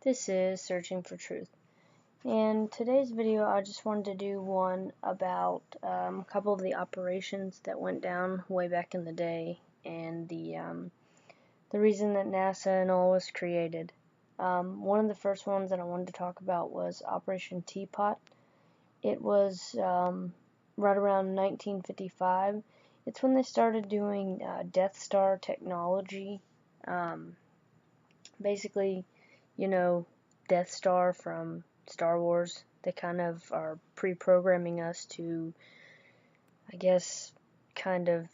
This is Searching for Truth. And today's video, I just wanted to do one about a couple of the operations that went down way back in the day, and the reason that NASA and all was created. One of the first ones that I wanted to talk about was Operation Teapot. It was right around 1955. It's when they started doing Death Star technology. Basically, Death Star from Star Wars. They kind of are pre-programming us to, I guess, kind of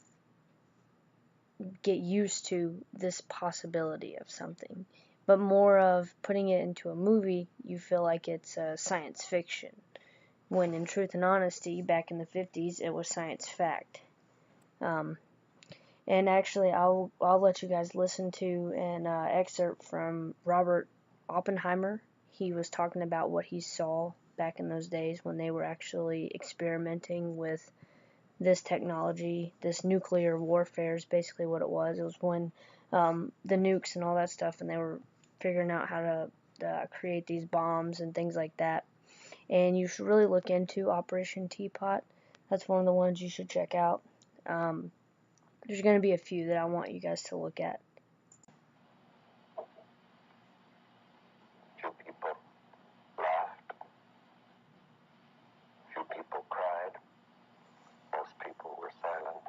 get used to this possibility of something. But more of putting it into a movie, you feel like it's science fiction. When in truth and honesty, back in the 50s, it was science fact. And actually, I'll let you guys listen to an excerpt from Robert Oppenheimer. He was talking about what he saw back in those days when they were actually experimenting with this technology. This nuclear warfare is basically what it was. It was when the nukes and all that stuff, and they were figuring out how to create these bombs and things like that. And you should really look into Operation Teapot. That's one of the ones you should check out. There's going to be a few that I want you guys to look at. Few people laughed. Few people cried. Most people were silent.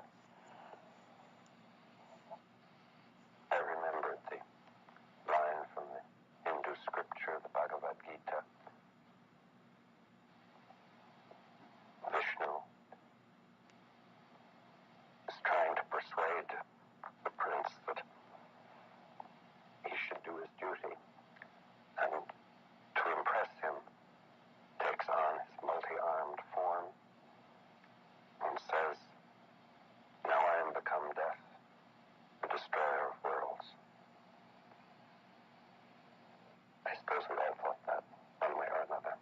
I remembered the line from the Hindu scripture, the Bhagavad Gita. Vishnu is trying to persuade the prince that he should do his duty, and to impress him takes on his multi-armed form and says, "Now I am become death, the destroyer of worlds." I suppose we all thought that one way or another.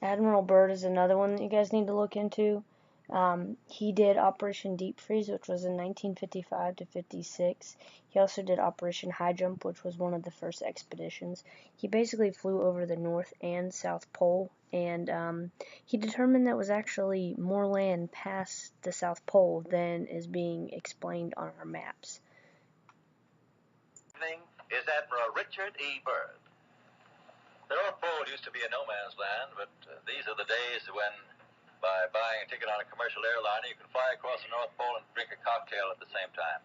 Admiral Byrd is another one that you guys need to look into. He did Operation Deep Freeze, which was in 1955 to 56. He also did Operation High Jump, which was one of the first expeditions. He basically flew over the North and South Pole, and he determined that was actually more land past the South Pole than is being explained on our maps. Is Admiral Richard E. Byrd. The North Pole used to be a no man's land, but these are the days when, by buying a ticket on a commercial airliner, you can fly across the North Pole and drink a cocktail at the same time.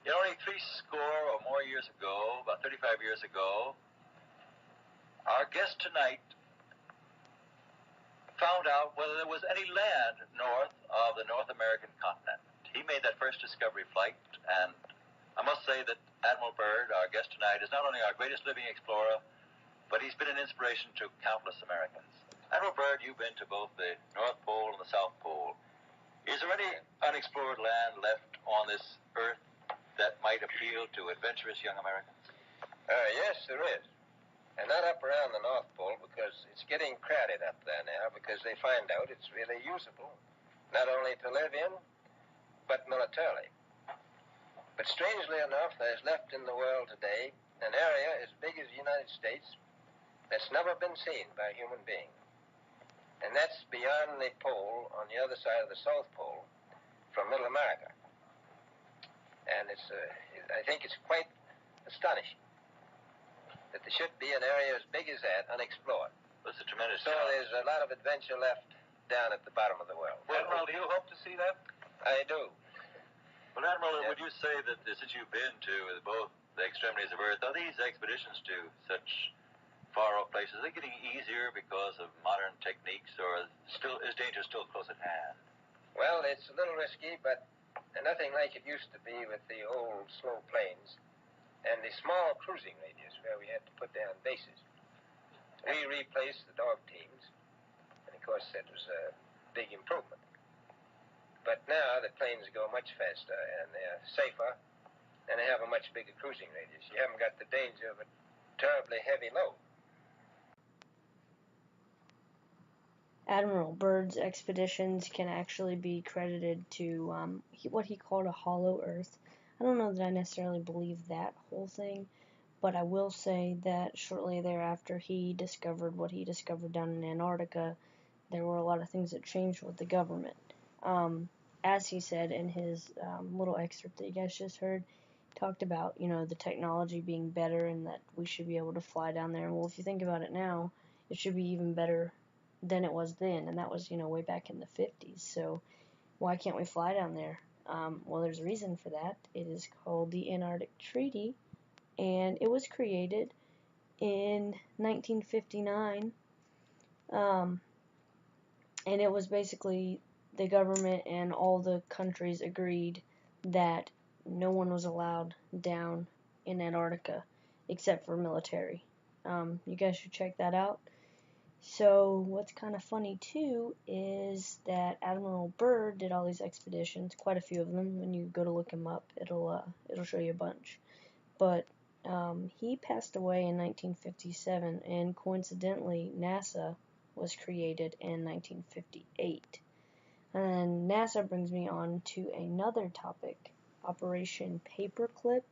You know, only 60 or more years ago, about 35 years ago, our guest tonight found out whether there was any land north of the North American continent. He made that first discovery flight, and I must say that Admiral Byrd, our guest tonight, is not only our greatest living explorer, but he's been an inspiration to countless Americans. Admiral Byrd, you've been to both the North Pole and the South Pole. Is there any unexplored land left on this earth that might appeal to adventurous young Americans? Yes, there is. And not up around the North Pole, because it's getting crowded up there now, because they find out it's really usable, not only to live in, but militarily. But strangely enough, there's left in the world today an area as big as the United States that's never been seen by a human being. And that's beyond the pole, on the other side of the South Pole, from Middle America. And I think it's quite astonishing that there should be an area as big as that unexplored. That's a tremendous So challenge. there's a lot of adventure left down at the bottom of the world. Well, Admiral, do you hope to see that? I do. Well, Admiral, Yeah. would you say that since you've been to both the extremities of Earth, are these expeditions to such far-off places, are they getting easier because of modern techniques, or is danger still close at hand? Well, it's a little risky, but nothing like it used to be with the old slow planes and the small cruising radius where we had to put down bases. We replaced the dog teams, and of course that was a big improvement. But now the planes go much faster and they're safer, and they have a much bigger cruising radius. You haven't got the danger of a terribly heavy load. Admiral Byrd's expeditions can actually be credited to what he called a hollow earth. I don't know that I necessarily believe that whole thing, but I will say that shortly thereafter he discovered what he discovered down in Antarctica, there were a lot of things that changed with the government. As he said in his little excerpt that you guys just heard, he talked about, the technology being better and that we should be able to fly down there. Well, if you think about it now, it should be even better than it was then, and that was, way back in the 50s. So why can't we fly down there? Well, there's a reason for that. It is called the Antarctic Treaty, and it was created in 1959, and it was basically the government and all the countries agreed that no one was allowed down in Antarctica except for military. You guys should check that out. So what's kind of funny too is that Admiral Byrd did all these expeditions, quite a few of them. When you go to look him up, it'll show you a bunch. But he passed away in 1957, and coincidentally, NASA was created in 1958. And NASA brings me on to another topic, Operation Paperclip.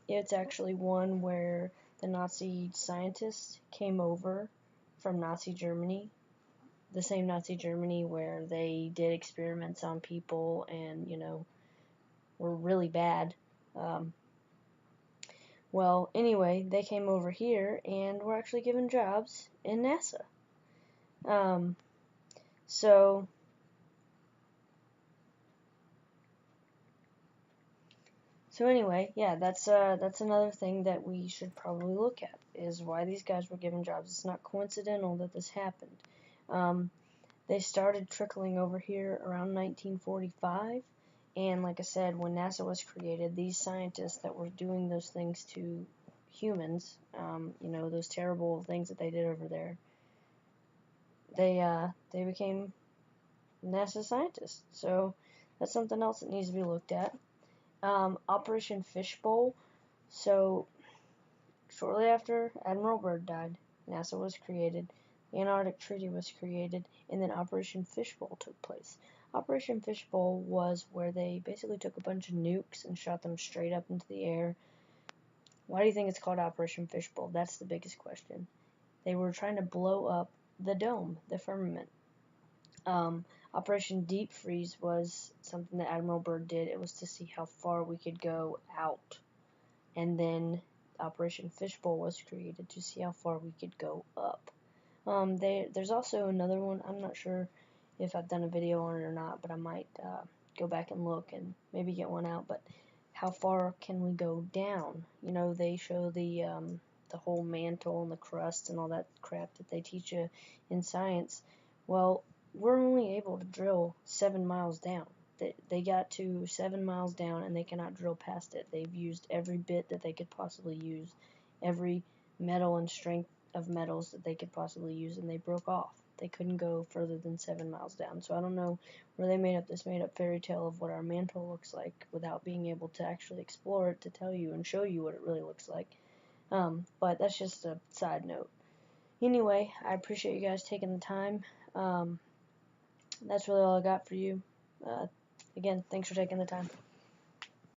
It's actually one where the Nazi scientists came over from Nazi Germany, the same Nazi Germany where they did experiments on people and, were really bad. Well, anyway, they came over here and were actually given jobs in NASA. So anyway, yeah, that's another thing that we should probably look at, is why these guys were given jobs. It's not coincidental that this happened. They started trickling over here around 1945, and like I said, when NASA was created, these scientists that were doing those things to humans, those terrible things that they did over there, they became NASA scientists. So that's something else that needs to be looked at. Operation Fishbowl. So shortly after Admiral Byrd died, NASA was created, the Antarctic Treaty was created, and then Operation Fishbowl took place. Operation Fishbowl was where they basically took a bunch of nukes and shot them straight up into the air. Why do you think it's called Operation Fishbowl? That's the biggest question. They were trying to blow up the dome, the firmament. Operation Deep Freeze was something that Admiral Byrd did. It was to see how far we could go out. And then Operation Fishbowl was created to see how far we could go up. There's also another one. I'm not sure if I've done a video on it or not, but I might go back and look and maybe get one out. But how far can we go down? They show the whole mantle and the crust and all that crap that they teach you in science. Well, we're only able to drill 7 miles down. They got to 7 miles down and they cannot drill past it. They've used every bit that they could possibly use, every metal and strength of metals that they could possibly use, and they broke off. They couldn't go further than 7 miles down. So I don't know where they made up this made up fairy tale of what our mantle looks like without being able to actually explore it to tell you and show you what it really looks like. But that's just a side note. Anyway, I appreciate you guys taking the time. That's really all I got for you. Again, thanks for taking the time.